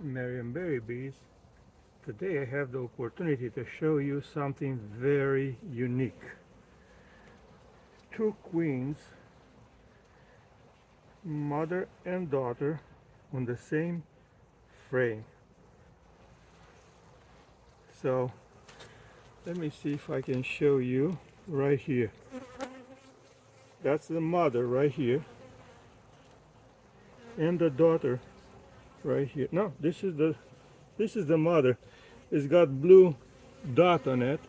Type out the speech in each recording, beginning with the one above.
Berry bees. Today I have the opportunity to show you something very unique. Two queens, mother and daughter, on the same frame. So let me see if I can show you right here. That's the mother right here, and the daughter right here. No, this is the mother. It's got blue dot on it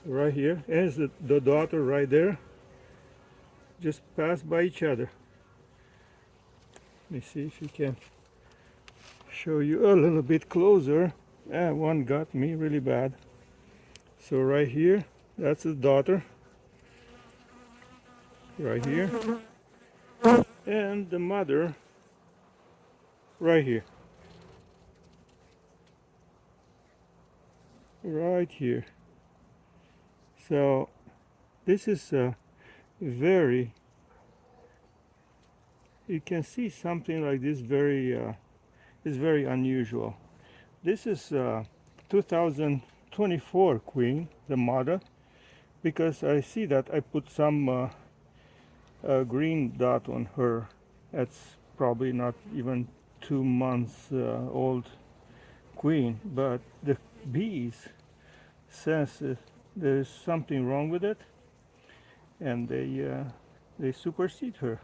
right here, and it's the daughter right there. Just pass by each other. Let me see if we can show you a little bit closer. One got me really bad. So right here, that's the daughter right here, and the mother right here, right here. So this is very, you can see something like this is very unusual. This is 2024 queen, the mother, because I see that I put some green dot on her. That's probably not even 2 months old queen, but the bees sense there's something wrong with it, and they supersede her,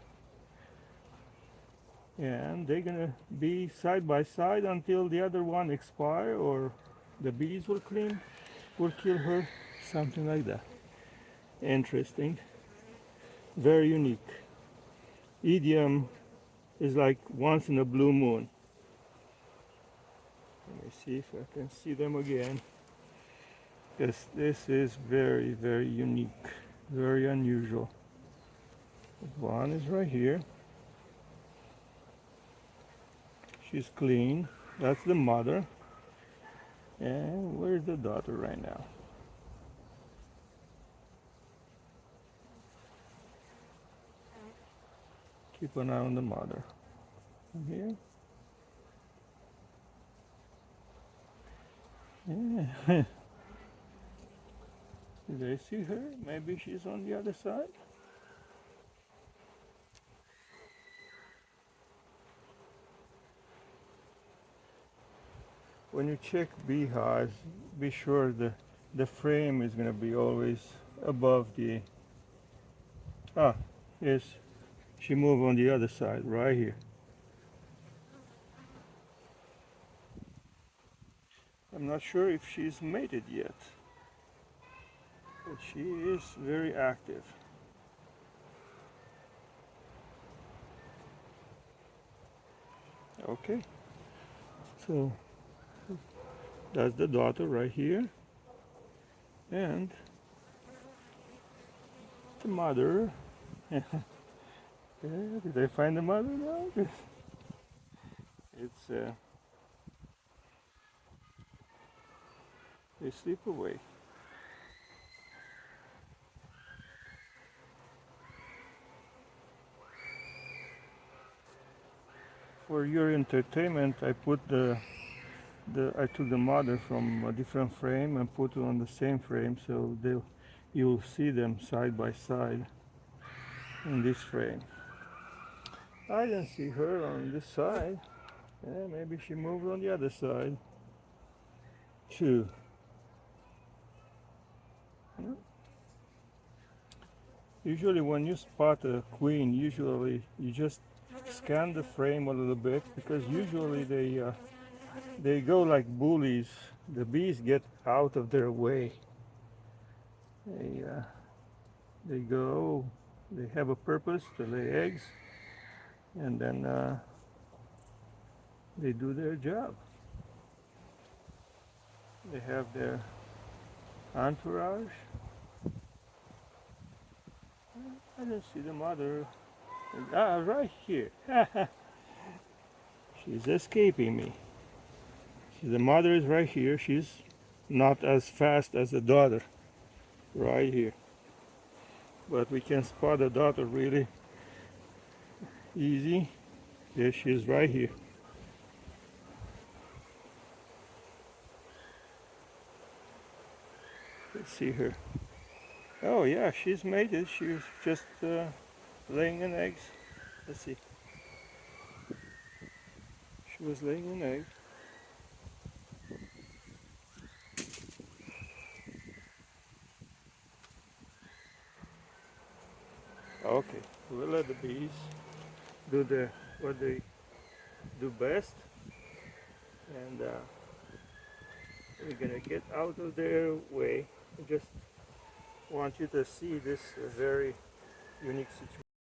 and they're gonna be side by side until the other one expire, or the bees will kill her, something like that. Interesting, very unique. Idiom is like once in a blue moon. Let me see if I can see them again, because this is very, very unique, very unusual. One is right here. She's clean. That's the mother. And where's the daughter right now? Keep an eye on the mother. Here. Yeah. Do they see her? Maybe she's on the other side. When you check beehives, be sure the frame is going to be always above the. Ah, yes, she moved on the other side, right here. I'm not sure if she's mated yet, but she is very active. Okay, so that's the daughter right here, and the mother. Did I find the mother now? It's they sleep away. For your entertainment, I put I took the mother from a different frame and put it on the same frame, so you'll see them side by side in this frame. I didn't see her on this side. Yeah, maybe she moved on the other side too. Yeah. Usually when you spot a queen, usually you just scan the frame a little bit, because usually they go like bullies. The bees get out of their way. They uh, they go. They have a purpose to lay eggs, and then they do their job. They have their entourage. I don't see the mother. Ah, right here. She's escaping me. See, the mother is right here. She's not as fast as the daughter, right here. But we can spot the daughter really easy. There she is right here. Let's see her. Oh yeah, she's mated. She was just laying an egg. Let's see. She was laying an egg. Okay, we'll let the bees do what they do best, and we're gonna get out of their way. I just want you to see this very unique situation.